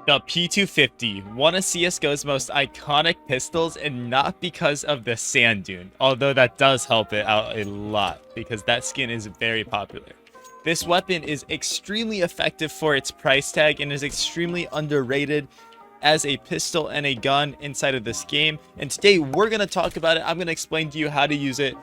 The P250, one of CSGO's most iconic pistols, and not because of the sand dune, although that does help it out a lot because that skin is very popular. This weapon is extremely effective for its price tag and is extremely underrated as a pistol and a gun inside of this game. And today we're going to talk about it. I'm going to explain to you how to use it,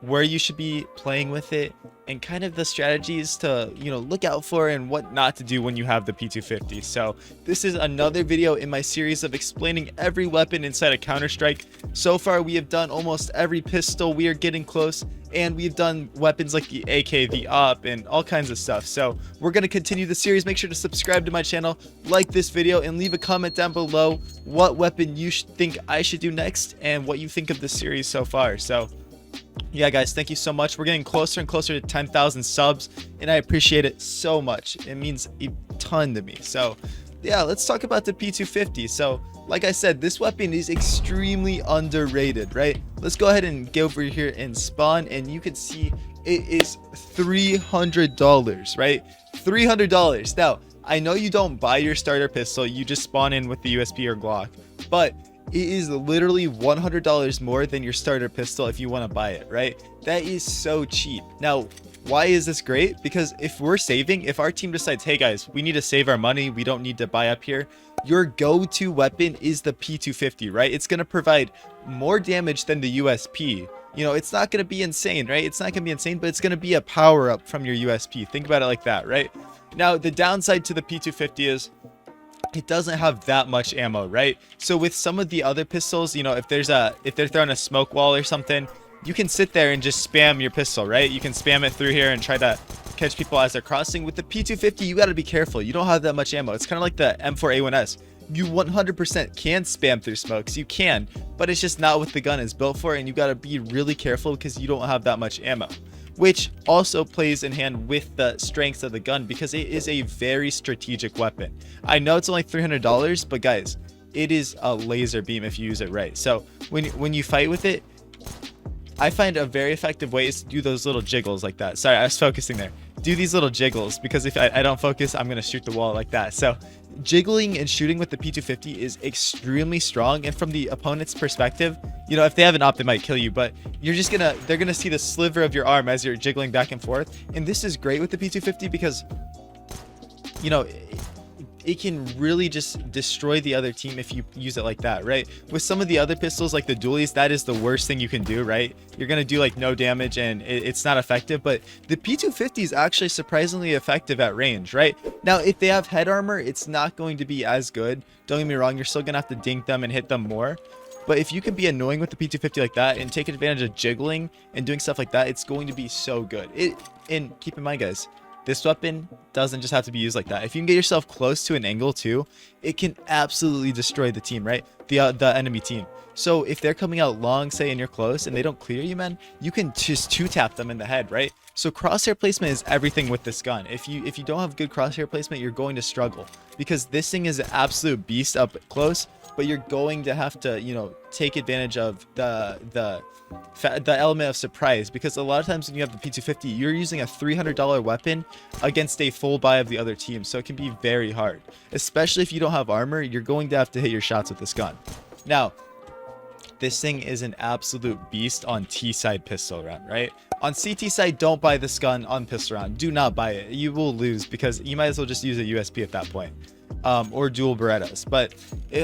where you should be playing with it, and kind of the strategies to look out for and what not to do when you have the P250. So this is another video in my series of explaining every weapon inside of Counter-Strike. So far we have done almost every pistol. We are getting close, and we've done weapons like the AK, the AWP, and all kinds of stuff. So we're going to continue the series. Make sure to subscribe to my channel, like this video, and leave a comment down below what weapon you think I should do next and what you think of the series so far. So yeah, guys, thank you so much. We're getting closer and closer to 10,000 subs, and I appreciate it so much. It means a ton to me. So yeah, let's talk about the P250. So like I said, this weapon is extremely underrated, right? Let's go ahead and go over here and spawn, and you can see it is $300, right? $300. Now, I know you don't buy your starter pistol, you just spawn in with the USP or Glock, but it is literally $100 more than your starter pistol if you want to buy it, right? That is so cheap. Now, why is this great? Because if we're saving, if our team decides, hey guys, we need to save our money, we don't need to buy up here, your go-to weapon is the P250, right? It's going to provide more damage than the USP. It's not going to be insane, right? It's not going to be insane, but it's going to be a power up from your USP. Think about it like that, right? Now, the downside to the P250 is it doesn't have that much ammo, right? So with some of the other pistols, if they're throwing a smoke wall or something, you can sit there and just spam your pistol, right? You can spam it through here and try to catch people as they're crossing. With the P250, you got to be careful. You don't have that much ammo. It's kind of like the M4A1S. You 100% can spam through smokes. You can, but it's just not what the gun is built for, and you got to be really careful because you don't have that much ammo, which also plays in hand with the strengths of the gun because it is a very strategic weapon. I know it's only $300, but guys, it is a laser beam if you use it right. So when you fight with it, I find a very effective way is to do those little jiggles like that. Sorry, I was focusing there. Do these little jiggles, because if I don't focus, I'm going to shoot the wall like that. So jiggling and shooting with the P250 is extremely strong, and from the opponent's perspective, if they have an op, they might kill you, but they're gonna see the sliver of your arm as you're jiggling back and forth. And this is great with the P250 because it can really just destroy the other team if you use it like that, right? With some of the other pistols like the dualies, that is the worst thing you can do, right? You're gonna do like no damage and it's not effective, but the P250 is actually surprisingly effective at range, right? Now, if they have head armor, it's not going to be as good. Don't get me wrong, you're still gonna have to dink them and hit them more. But if you can be annoying with the P250 like that and take advantage of jiggling and doing stuff like that, it's going to be so good. And keep in mind, guys, this weapon doesn't just have to be used like that. If you can get yourself close to an angle too, it can absolutely destroy the team, right? The enemy team. So if they're coming out long, say, and you're close and they don't clear you, man, you can just two-tap them in the head, right? So crosshair placement is everything with this gun. If you don't have good crosshair placement, you're going to struggle because this thing is an absolute beast up close, but you're going to have to, take advantage of the element of surprise, because a lot of times when you have the P250, you're using a $300 weapon against a full buy of the other team, so it can be very hard, especially if you don't have armor. You're going to have to hit your shots with this gun. Now, this thing is an absolute beast on T side pistol round, right? On CT side, don't buy this gun on pistol round. Do not buy it. You will lose because you might as well just use a USP at that point. Or dual Berettas. But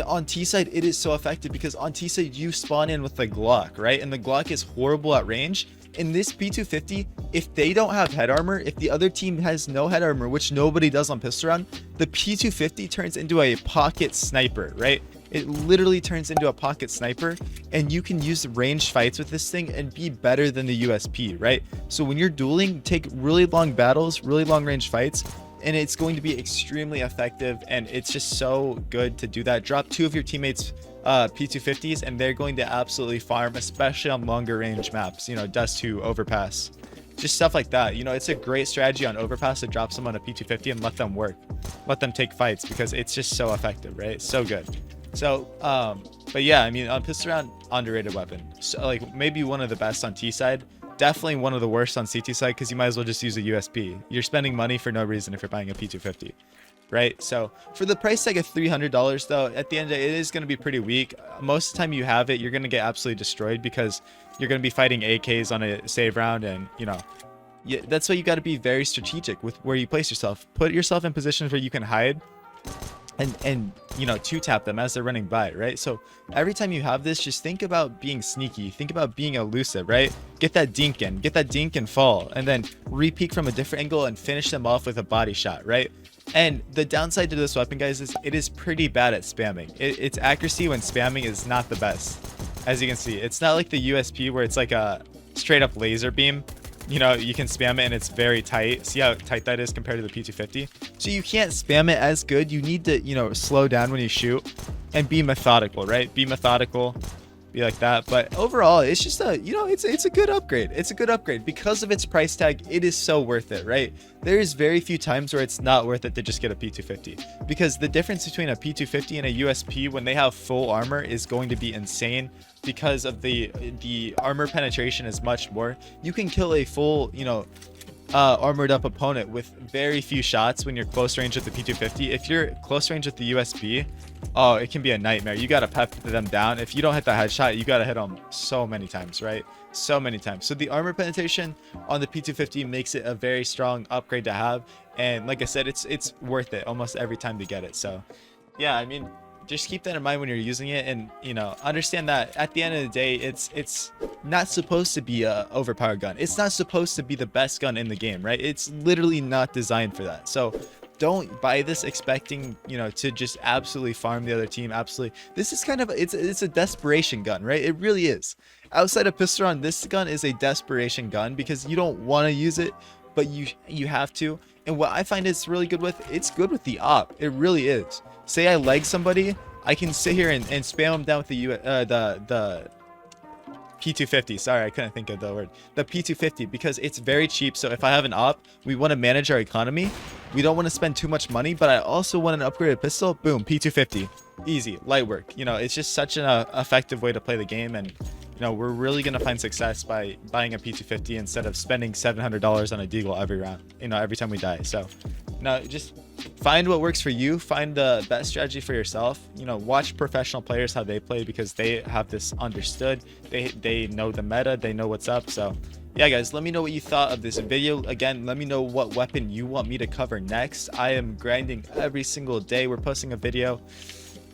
on T side, it is so effective because on T side you spawn in with the Glock, right? And the Glock is horrible at range. In this P250, if they don't have head armor, if the other team has no head armor, which nobody does on pistol round, the P250 turns into a pocket sniper, right? It literally turns into a pocket sniper, and you can use ranged fights with this thing and be better than the USP, right? So when you're dueling, take really long battles, really long range fights, and it's going to be extremely effective, and it's just so good to do that. Drop two of your teammates P250s and they're going to absolutely farm, especially on longer range maps, Dust 2, Overpass, just stuff like that. It's a great strategy on Overpass to drop someone a P250 and let them work, let them take fights, because it's just so effective, right? So good. So but yeah, I mean, on pistol round, underrated weapon. So like maybe one of the best on T side, definitely one of the worst on CT side, because you might as well just use a USP. You're spending money for no reason if you're buying a P250. right? So for the price tag of $300 though, at the end of the day, it is going to be pretty weak. Most of the time you have it, you're going to get absolutely destroyed because you're going to be fighting AKs on a save round, and you know, that's why you got to be very strategic with where you place yourself. Put yourself in positions where you can hide and you know, two tap them as they're running by, right? So every time you have this, just think about being sneaky, think about being elusive, right? Get that dink and fall, and then re-peek from a different angle and finish them off with a body shot, right? And the downside to this weapon, guys, is it is pretty bad at spamming. Its accuracy when spamming is not the best. As you can see, it's not like the USP where it's like a straight up laser beam. You know, you can spam it and it's very tight. See how tight that is compared to the P250? So you can't spam it as good. You need to, you know, slow down when you shoot and be methodical, right? Be methodical, be like that. But overall, it's just a, you know, it's a good upgrade. It's a good upgrade because of its price tag. It is so worth it, right? There's very few times where it's not worth it to just get a P250, because the difference between a P250 and a USP when they have full armor is going to be insane. Because of the armor penetration is much more. You can kill a full, you know, armored up opponent with very few shots when you're close range with the P250. If you're close range with the USB, oh, it can be a nightmare. You gotta pep them down. If you don't hit the headshot, you gotta hit them so many times, right? So many times. So the armor penetration on the P250 makes it a very strong upgrade to have. And like I said, it's worth it almost every time to get it. So yeah, I mean, just keep that in mind when you're using it, and you know, understand that at the end of the day, it's not supposed to be a overpowered gun. It's not supposed to be the best gun in the game, right? It's literally not designed for that. So don't buy this expecting, you know, to just absolutely farm the other team. Absolutely, this is kind of it's a desperation gun, right? It really is. Outside of pistol round, this gun is a desperation gun because you don't want to use it, but you have to. And what I find it's really good with, it's good with the op. It really is. Say I leg somebody, I can sit here and spam them down with the P250. Sorry, I couldn't think of the word. The P250, because it's very cheap. So if I have an op, we want to manage our economy. We don't want to spend too much money, but I also want an upgraded pistol. Boom, P250. Easy, light work. You know, it's just such an effective way to play the game, and you know, we're really gonna find success by buying a P250 instead of spending $700 on a deagle every round. You know, every time we die. So, no, just find what works for you. Find the best strategy for yourself. You know, watch professional players how they play, because they have this understood. They know the meta. They know what's up. So yeah, guys, let me know what you thought of this video. Again, let me know what weapon you want me to cover next. I am grinding every single day. We're posting a video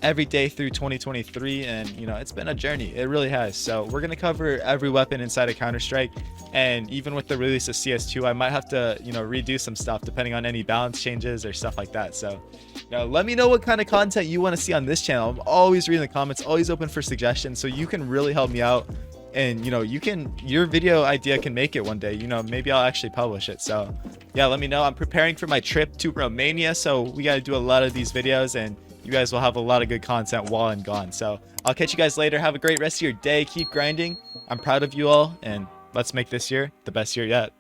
every day through 2023, and you know, it's been a journey. It really has. So we're gonna cover every weapon inside of Counter-Strike, and even with the release of CS2, I might have to, you know, redo some stuff depending on any balance changes or stuff like that. So you know, let me know what kind of content you want to see on this channel. I'm always reading the comments, always open for suggestions, so you can really help me out. And you know, your video idea can make it one day. You know, maybe I'll actually publish it. So yeah, let me know. I'm preparing for my trip to Romania, so we got to do a lot of these videos, and you guys will have a lot of good content while I'm gone. So I'll catch you guys later. Have a great rest of your day. Keep grinding. I'm proud of you all, and let's make this year the best year yet.